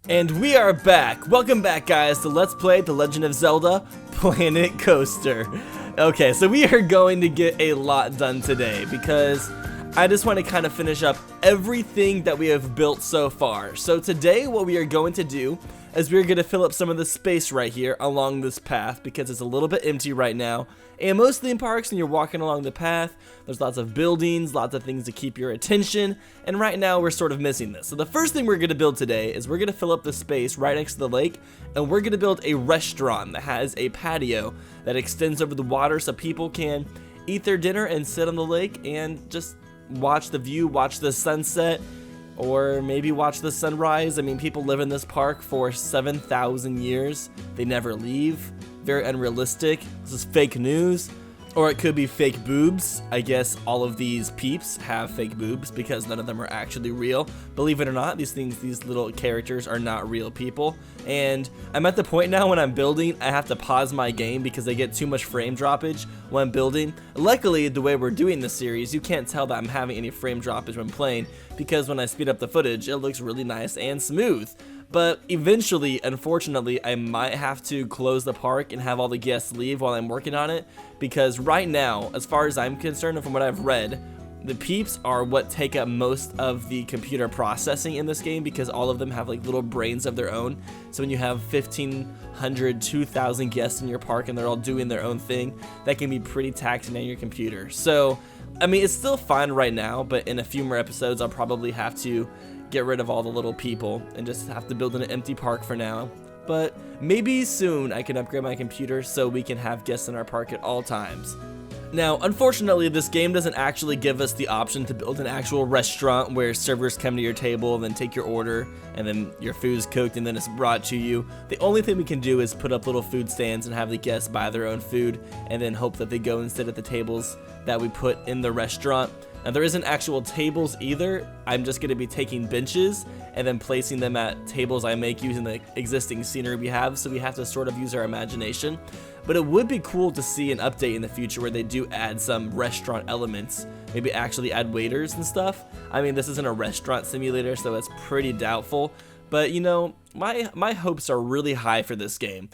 And we are back. Welcome back, guys, to Let's Play The Legend of Zelda Planet Coaster. Okay, so we are going to get a lot done today because I just want to kind of finish up everything that we have built so far. So today what we are going to do is we're going to fill up some of the space right here along this path because it's a little bit empty right now. And mostly in parks, when you're walking along the path, there's lots of buildings, lots of things to keep your attention, and right now we're sort of missing this. So the first thing we're going to build today is we're going to fill up the space right next to the lake, and we're going to build a restaurant that has a patio that extends over the water so people can eat their dinner and sit on the lake and just watch the view, watch the sunset, or maybe watch the sunrise. I mean, people live in this park for 7,000 years. They never leave. Very unrealistic. This is fake news. Or it could be fake boobs. I guess all of these peeps have fake boobs because none of them are actually real. Believe it or not, these little characters are not real people. And I'm at the point now when I'm building, I have to pause my game because I get too much frame droppage when building. Luckily, the way we're doing this series, you can't tell that I'm having any frame droppage when playing because when I speed up the footage, it looks really nice and smooth. But eventually, unfortunately, I might have to close the park and have all the guests leave while I'm working on it, because right now, as far as I'm concerned and from what I've read, the peeps are what take up most of the computer processing in this game because all of them have like little brains of their own. So when you have 1,500, 2,000 guests in your park and they're all doing their own thing, that can be pretty taxing on your computer. So, I mean, it's still fine right now, but in a few more episodes, I'll probably have to get rid of all the little people and just have to build an empty park for now. But maybe soon I can upgrade my computer so we can have guests in our park at all times. Now, unfortunately, this game doesn't actually give us the option to build an actual restaurant where servers come to your table and then take your order and then your food's cooked and then it's brought to you. The only thing we can do is put up little food stands and have the guests buy their own food and then hope that they go and sit at the tables that we put in the restaurant. Now, there isn't actual tables either. I'm just going to be taking benches and then placing them at tables I make using the existing scenery we have, so we have to sort of use our imagination. But it would be cool to see an update in the future where they do add some restaurant elements, maybe actually add waiters and stuff. I mean, this isn't a restaurant simulator, so it's pretty doubtful. But, you know, my hopes are really high for this game.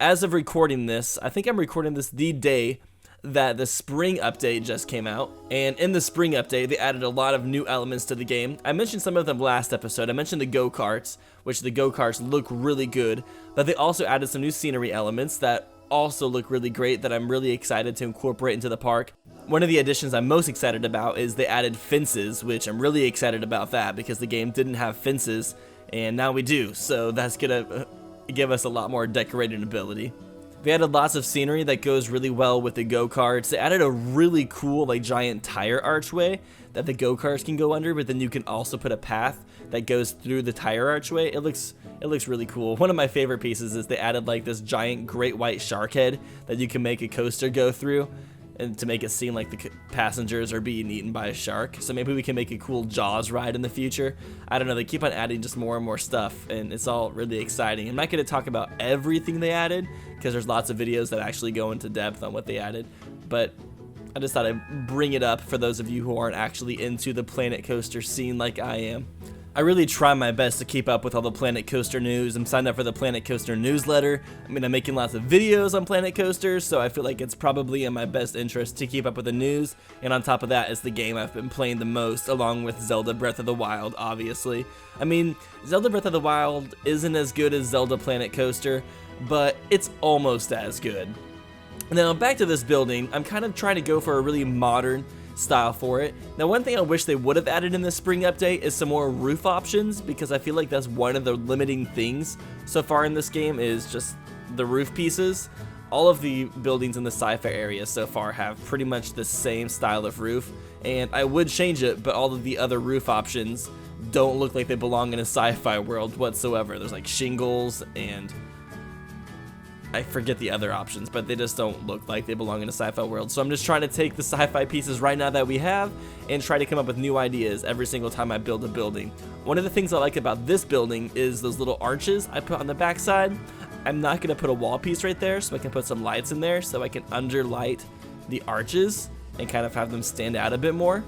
As of recording this, I think I'm recording this the day that the spring update just came out, and in the spring update they added a lot of new elements to the game. I mentioned some of them last episode. I mentioned the go-karts, which the go-karts look really good, but they also added some new scenery elements that also look really great that I'm really excited to incorporate into the park. One of the additions I'm most excited about is they added fences, which I'm really excited about that because the game didn't have fences and now we do, so that's gonna give us a lot more decorating ability. They added lots of scenery that goes really well with the go-karts. They added a really cool like giant tire archway that the go-karts can go under, but then you can also put a path that goes through the tire archway. It looks really cool. One of my favorite pieces is they added like this giant great white shark head that you can make a coaster go through, and to make it seem like the passengers are being eaten by a shark. So maybe we can make a cool Jaws ride in the future. I don't know, they keep on adding just more and more stuff, and it's all really exciting. I'm not going to talk about everything they added, because there's lots of videos that actually go into depth on what they added, but I just thought I'd bring it up for those of you who aren't actually into the Planet Coaster scene like I am. I really try my best to keep up with all the Planet Coaster news. I'm signed up for the Planet Coaster newsletter. I mean, I'm making lots of videos on Planet Coasters, so I feel like it's probably in my best interest to keep up with the news. And on top of that, it's the game I've been playing the most, along with Zelda Breath of the Wild, obviously. I mean, Zelda Breath of the Wild isn't as good as Zelda Planet Coaster, but it's almost as good. Now, back to this building, I'm kind of trying to go for a really modern style for it. Now, one thing I wish they would have added in the spring update is some more roof options, because I feel like that's one of the limiting things so far in this game is just the roof pieces. All of the buildings in the sci-fi area so far have pretty much the same style of roof, and I would change it, but all of the other roof options don't look like they belong in a sci-fi world whatsoever. There's like shingles and I forget the other options, but they just don't look like they belong in a sci-fi world. So I'm just trying to take the sci-fi pieces right now that we have and try to come up with new ideas every single time I build a building. One of the things I like about this building is those little arches I put on the backside. I'm not going to put a wall piece right there, so I can put some lights in there so I can underlight the arches and kind of have them stand out a bit more.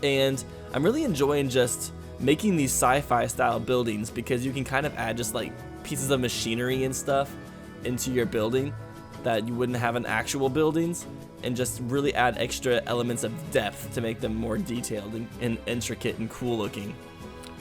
And I'm really enjoying just making these sci-fi style buildings, because you can kind of add just like pieces of machinery and stuff into your building that you wouldn't have in actual buildings, and just really add extra elements of depth to make them more detailed and intricate and cool looking.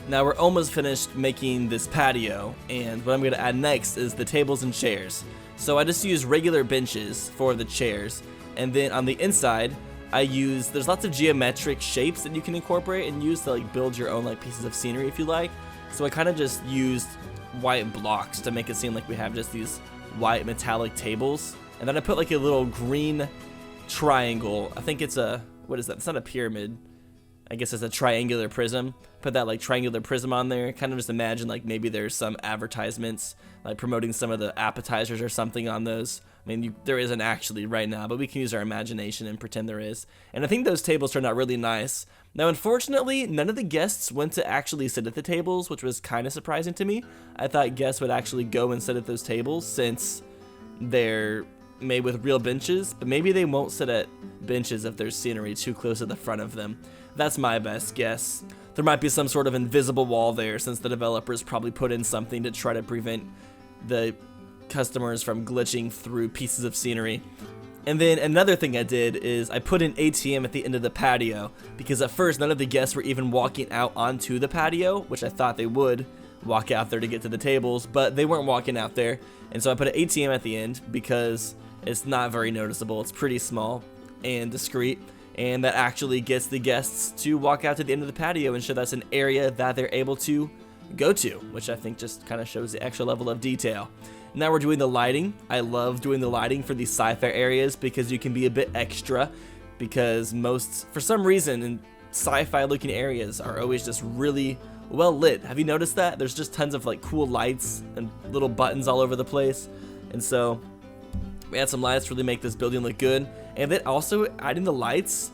Now we're almost finished making this patio, and what I'm going to add next is the tables and chairs. So I just use regular benches for the chairs, and then on the inside there's lots of geometric shapes that you can incorporate and use to like build your own like pieces of scenery if you like. So I kind of just used white blocks to make it seem like we have just these white metallic tables, and then I put like a little green triangle. I think it's a, what is that? It's not a pyramid. I guess it's a triangular prism. Put that like triangular prism on there. Kind of just imagine like maybe there's some advertisements like promoting some of the appetizers or something on those. I mean, there isn't actually right now, but we can use our imagination and pretend there is. And I think those tables turned out really nice. Now, unfortunately, none of the guests went to actually sit at the tables, which was kind of surprising to me. I thought guests would actually go and sit at those tables since they're made with real benches, but maybe they won't sit at benches if there's scenery too close to the front of them. That's my best guess. There might be some sort of invisible wall there, since the developers probably put in something to try to prevent the customers from glitching through pieces of scenery. And then another thing I did is I put an ATM at the end of the patio, because at first none of the guests were even walking out onto the patio, which I thought they would walk out there to get to the tables, but they weren't walking out there. And so I put an ATM at the end because it's not very noticeable. It's pretty small and discreet, and that actually gets the guests to walk out to the end of the patio and show that's an area that they're able to go to, which I think just kind of shows the extra level of detail. Now we're doing the lighting. I love doing the lighting for these sci-fi areas because you can be a bit extra, because for some reason, in sci-fi looking areas are always just really well lit. Have you noticed that? There's just tons of like cool lights and little buttons all over the place. And so we add some lights to really make this building look good. And then also adding the lights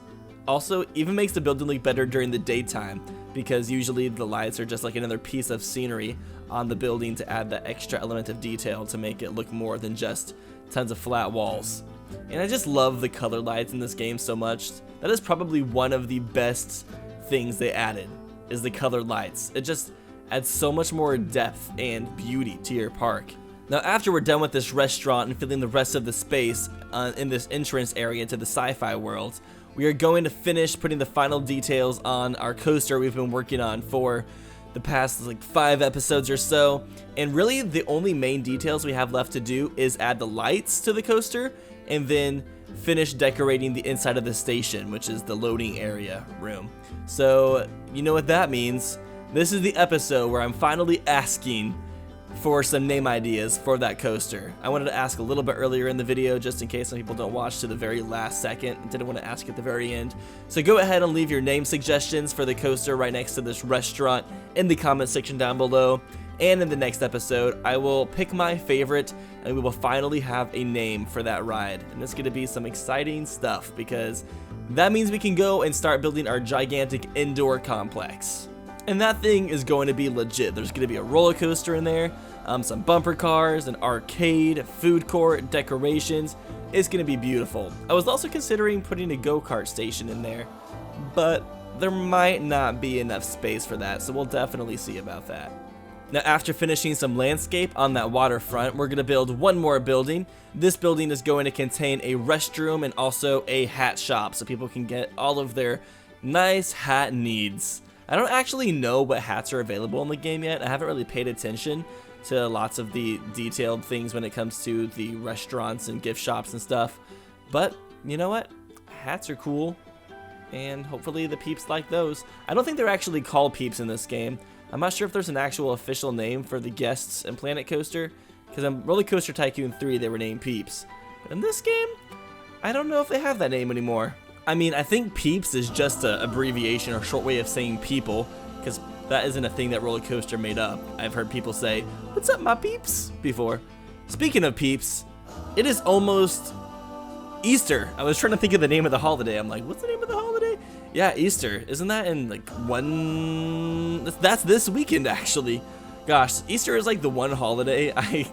also even makes the building look better during the daytime, because usually the lights are just like another piece of scenery on the building to add that extra element of detail to make it look more than just tons of flat walls. And I just love the color lights in this game so much. That is probably one of the best things they added, is the colored lights. It just adds so much more depth and beauty to your park. Now after we're done with this restaurant and filling the rest of the space in this entrance area to the sci-fi world, we are going to finish putting the final details on our coaster we've been working on for the past like 5 episodes or so. And really the only main details we have left to do is add the lights to the coaster and then finish decorating the inside of the station, which is the loading area room. So you know what that means. This is the episode where I'm finally asking for some name ideas for that coaster. I wanted to ask a little bit earlier in the video just in case some people don't watch to the very last second and didn't want to ask at the very end. So go ahead and leave your name suggestions for the coaster right next to this restaurant in the comment section down below. And in the next episode, I will pick my favorite and we will finally have a name for that ride. And it's going to be some exciting stuff, because that means we can go and start building our gigantic indoor complex. And that thing is going to be legit. There's going to be a roller coaster in there, some bumper cars, an arcade, a food court, decorations. It's going to be beautiful. I was also considering putting a go-kart station in there, but there might not be enough space for that, so we'll definitely see about that. Now after finishing some landscape on that waterfront, we're going to build one more building. This building is going to contain a restroom and also a hat shop, so people can get all of their nice hat needs. I don't actually know what hats are available in the game yet. I haven't really paid attention to lots of the detailed things when it comes to the restaurants and gift shops and stuff. But you know what? Hats are cool, and hopefully the peeps like those. I don't think they're actually called peeps in this game. I'm not sure if there's an actual official name for the guests in Planet Coaster, because in Roller Coaster Tycoon 3 they were named Peeps. But in this game, I don't know if they have that name anymore. I mean, I think peeps is just an abbreviation or short way of saying people, because that isn't a thing that Roller Coaster made up. I've heard people say, "What's up, my peeps?" before. Speaking of peeps, it is almost Easter. I was trying to think of the name of the holiday. I'm like, what's the name of the holiday? Yeah, Easter. Isn't that in like that's this weekend actually. Gosh, Easter is like the one holiday I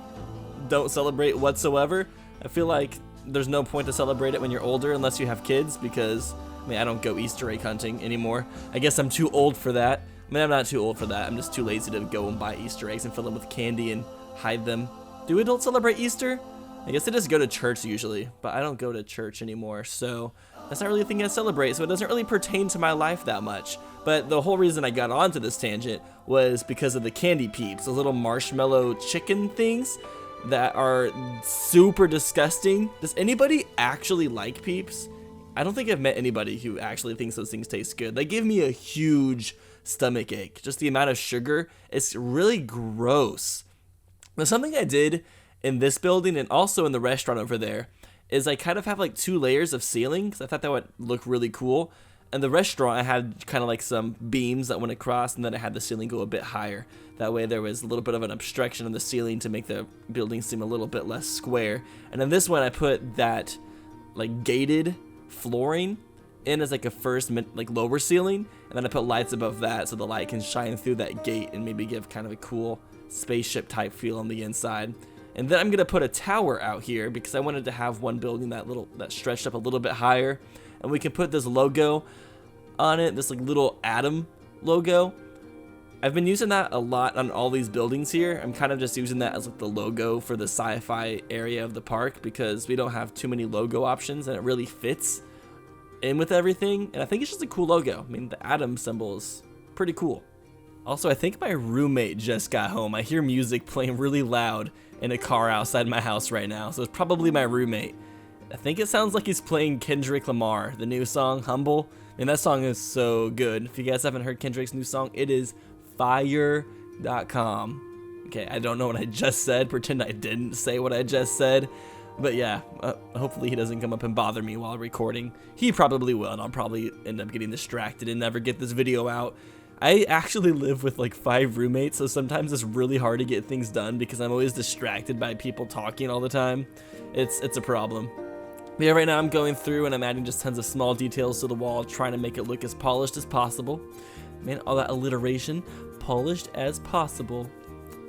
don't celebrate whatsoever. I feel like there's no point to celebrate it when you're older unless you have kids, because I mean, I don't go Easter egg hunting anymore. I guess I'm too old for that. I mean, I'm not too old for that. I'm just too lazy to go and buy Easter eggs and fill them with candy and hide them. Do adults celebrate Easter? I guess they just go to church usually, but I don't go to church anymore, so that's not really a thing I celebrate, so it doesn't really pertain to my life that much. But the whole reason I got onto this tangent was because of the candy peeps, the little marshmallow chicken things that are super disgusting. Does anybody actually like peeps? I don't think I've met anybody who actually thinks those things taste good. They give me a huge stomach ache. Just the amount of sugar, it's really gross. Now, something I did in this building and also in the restaurant over there is I kind of have like 2 layers of ceiling because I thought that would look really cool. And the restaurant, I had kind of like some beams that went across, and then I had the ceiling go a bit higher. That way there was a little bit of an obstruction on the ceiling to make the building seem a little bit less square. And in this one, I put that like gated flooring in as like a first like lower ceiling, and then I put lights above that so the light can shine through that gate and maybe give kind of a cool spaceship type feel on the inside. And then I'm gonna put a tower out here because I wanted to have one building that stretched up a little bit higher, and we can put this logo on it, this like little atom logo. I've been using that a lot on all these buildings here. I'm kind of just using that as like the logo for the sci-fi area of the park because we don't have too many logo options and it really fits in with everything. And I think it's just a cool logo. I mean, the atom symbol is pretty cool. Also, I think my roommate just got home. I hear music playing really loud in a car outside my house right now, so it's probably my roommate. I think it sounds like he's playing Kendrick Lamar, the new song, Humble. And that song is so good. If you guys haven't heard Kendrick's new song, it is fire.com. Okay, I don't know what I just said. Pretend I didn't say what I just said. But yeah, hopefully he doesn't come up and bother me while recording. He probably will, and I'll probably end up getting distracted and never get this video out. I actually live with like 5 roommates, so sometimes it's really hard to get things done because I'm always distracted by people talking all the time. It's a problem. But yeah, right now I'm going through and I'm adding just tons of small details to the wall, trying to make it look as polished as possible. Man, all that alliteration, polished as possible.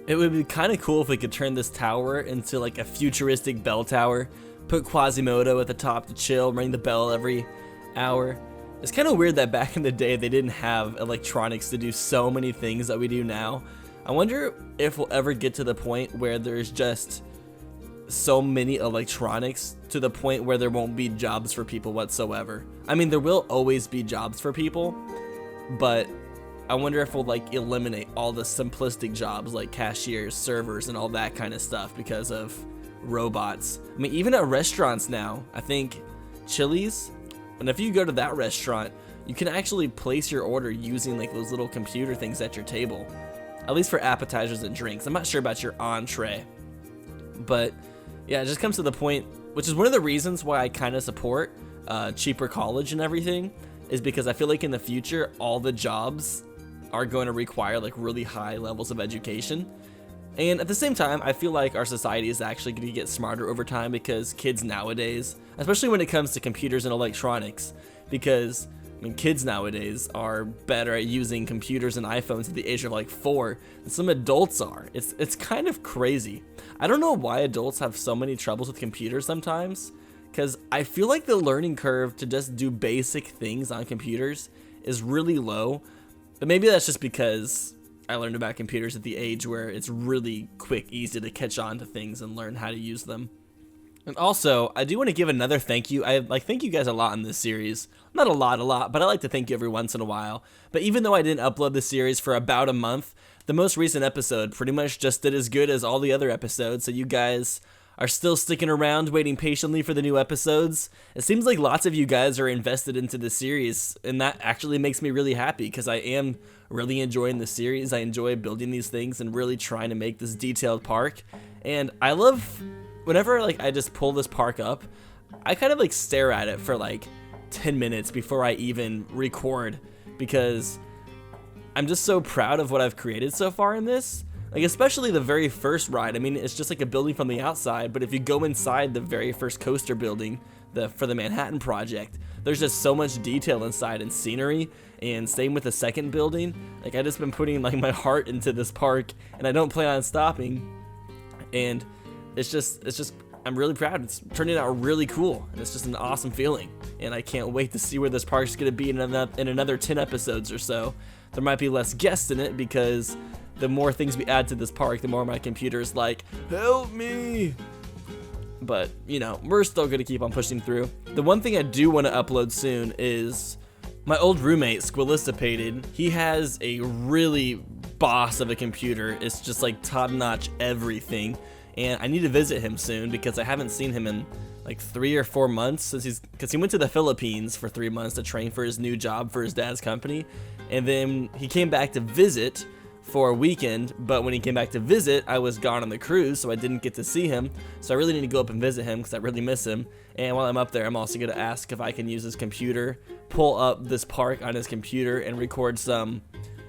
It would be kind of cool if we could turn this tower into like a futuristic bell tower, put Quasimodo at the top to chill, ring the bell every hour. It's kind of weird that back in the day they didn't have electronics to do so many things that we do now. I wonder if we'll ever get to the point where there's just so many electronics to the point where there won't be jobs for people whatsoever. I mean, there will always be jobs for people, but I wonder if we'll like eliminate all the simplistic jobs like cashiers, servers, and all that kind of stuff because of robots. I mean, even at restaurants now, I think Chili's, and if you go to that restaurant, you can actually place your order using like those little computer things at your table, at least for appetizers and drinks. I'm not sure about your entree, but yeah, it just comes to the point, which is one of the reasons why I kind of support cheaper college and everything, is because I feel like in the future, all the jobs are going to require like really high levels of education. And at the same time, I feel like our society is actually going to get smarter over time because kids nowadays, especially when it comes to computers and electronics, because I mean, kids nowadays are better at using computers and iPhones at the age of like 4 than some adults are. It's kind of crazy. I don't know why adults have so many troubles with computers sometimes, because I feel like the learning curve to just do basic things on computers is really low. But maybe that's just because I learned about computers at the age where it's really quick, easy to catch on to things and learn how to use them. And also, I do want to give another thank you. I thank you guys a lot in this series. Not a lot, but I like to thank you every once in a while. But even though I didn't upload this series for about a month, the most recent episode pretty much just did as good as all the other episodes. So you guys are still sticking around, waiting patiently for the new episodes. It seems like lots of you guys are invested into the series, and that actually makes me really happy because I am really enjoying the series. I enjoy building these things and really trying to make this detailed park. And I love whenever like I just pull this park up, I kind of like stare at it for like 10 minutes before I even record because I'm just so proud of what I've created so far in this. Like especially the very first ride. I mean, it's just like a building from the outside, but if you go inside the very first coaster building for the Manhattan Project, there's just so much detail inside and scenery, and same with the second building. Like I just been putting like my heart into this park and I don't plan on stopping, and it's just I'm really proud. It's turning out really cool, and it's just an awesome feeling, and I can't wait to see where this park's gonna be in another 10 episodes or so. there might be less guests in it because the more things we add to this park, the more my computer is like, help me. But, you know, we're still going to keep on pushing through. The one thing I do want to upload soon is my old roommate, Squillistipated. He has a really boss of a computer. It's just like top-notch everything. And I need to visit him soon because I haven't seen him in like 3 or 4 months because he went to the Philippines for 3 months to train for his new job for his dad's company. And then he came back to visit for a weekend, but when he came back to visit, I was gone on the cruise, so I didn't get to see him. So I really need to go up and visit him because I really miss him. And while I'm up there, I'm also going to ask if I can use his computer, pull up this park on his computer, and record some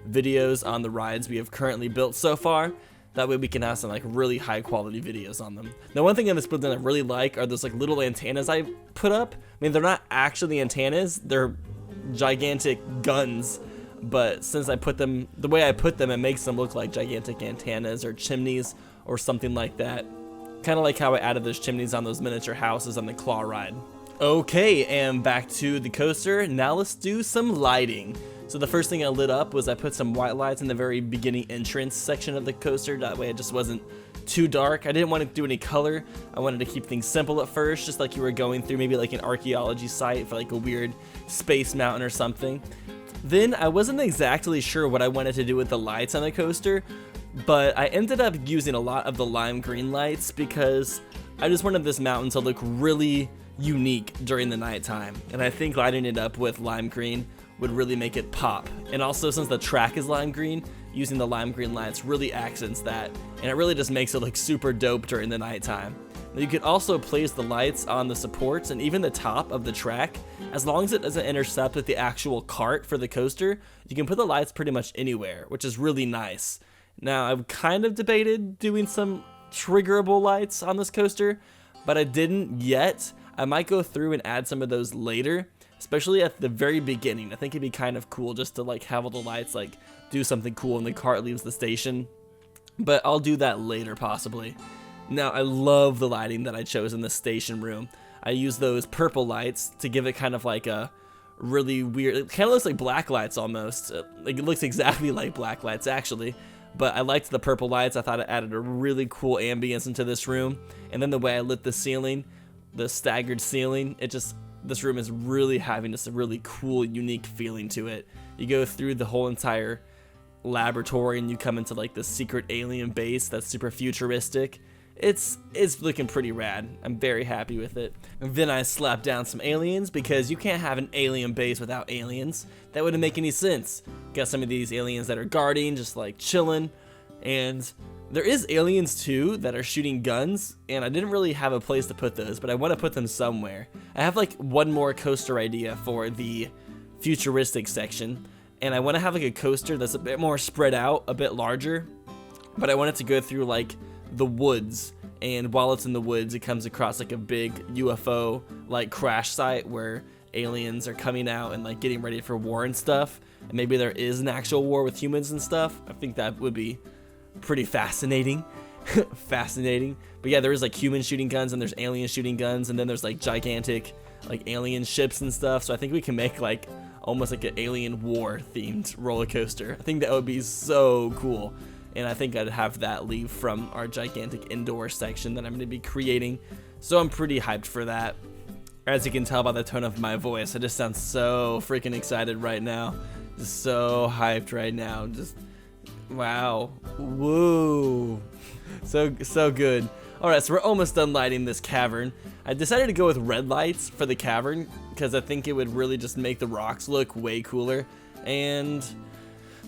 videos on the rides we have currently built so far. That way we can have some like really high quality videos on them. Now, one thing on this building I really like are those like little antennas I put up. I mean, they're not actually antennas, they're gigantic guns. But since I put them, the way I put them, it makes them look like gigantic antennas or chimneys or something like that. Kind of like how I added those chimneys on those miniature houses on the claw ride. Okay, and back to the coaster. Now let's do some lighting. So the first thing I lit up was I put some white lights in the very beginning entrance section of the coaster. That way it just wasn't too dark. I didn't want to do any color. I wanted to keep things simple at first, just like you were going through maybe like an archaeology site for like a weird space mountain or something. Then I wasn't exactly sure what I wanted to do with the lights on the coaster, but I ended up using a lot of the lime green lights because I just wanted this mountain to look really unique during the nighttime. And I think lighting it up with lime green would really make it pop. And also, since the track is lime green, using the lime green lights really accents that, and it really just makes it look super dope during the nighttime. You could also place the lights on the supports and even the top of the track. As long as it doesn't intercept with the actual cart for the coaster, you can put the lights pretty much anywhere, which is really nice. Now, I've kind of debated doing some triggerable lights on this coaster, but I didn't yet. I might go through and add some of those later, especially at the very beginning. I think it'd be kind of cool just to like have all the lights like do something cool when the cart leaves the station, but I'll do that later possibly. Now, I love the lighting that I chose in the station room. I used those purple lights to give it kind of like a really weird, it kind of looks like black lights almost. Like it looks exactly like black lights actually, but I liked the purple lights. I thought it added a really cool ambience into this room. And then the way I lit the ceiling, the staggered ceiling, this room is really having just a really cool, unique feeling to it. You go through the whole entire laboratory and you come into like the secret alien base that's super futuristic. It's looking pretty rad. I'm very happy with it. And then I slapped down some aliens because you can't have an alien base without aliens. That wouldn't make any sense. Got some of these aliens that are guarding, just like chilling. And there is aliens too that are shooting guns, and I didn't really have a place to put those, but I want to put them somewhere. I have like one more coaster idea for the futuristic section, and I want to have like a coaster that's a bit more spread out, a bit larger, but I want it to go through like the woods, and while it's in the woods it comes across like a big UFO like crash site where aliens are coming out and like getting ready for war and stuff, and maybe there is an actual war with humans and stuff. I think that would be pretty fascinating. Fascinating. But yeah, there is like human shooting guns and there's alien shooting guns, and then there's like gigantic like alien ships and stuff, so I think we can make like almost like an alien war themed roller coaster. I think that would be so cool. And I think I'd have that leave from our gigantic indoor section that I'm going to be creating. So I'm pretty hyped for that. As you can tell by the tone of my voice, I just sound so freaking excited right now. Just so hyped right now. Just, wow. Woo. So good. Alright, so we're almost done lighting this cavern. I decided to go with red lights for the cavern because I think it would really just make the rocks look way cooler. And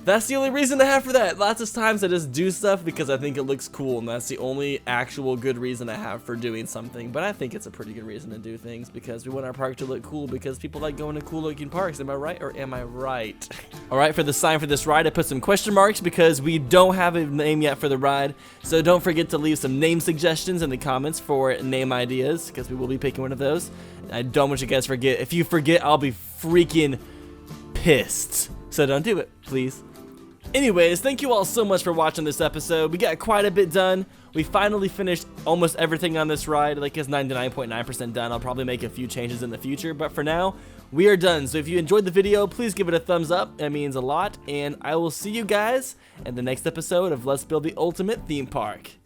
that's the only reason I have for that. Lots of times I just do stuff because I think it looks cool, and that's the only actual good reason I have for doing something. But I think it's a pretty good reason to do things because we want our park to look cool, because people like going to cool looking parks. Am I right, or am I right? Alright, for the sign for this ride I put some question marks because we don't have a name yet for the ride. So don't forget to leave some name suggestions in the comments for name ideas, because we will be picking one of those. I don't want you guys to forget. If you forget, I'll be freaking pissed. So don't do it, please. Anyways, thank you all so much for watching this episode. We got quite a bit done. We finally finished almost everything on this ride. Like, it's 99.9% done. I'll probably make a few changes in the future, but for now, we are done. So if you enjoyed the video, please give it a thumbs up. It means a lot. And I will see you guys in the next episode of Let's Build the Ultimate Theme Park.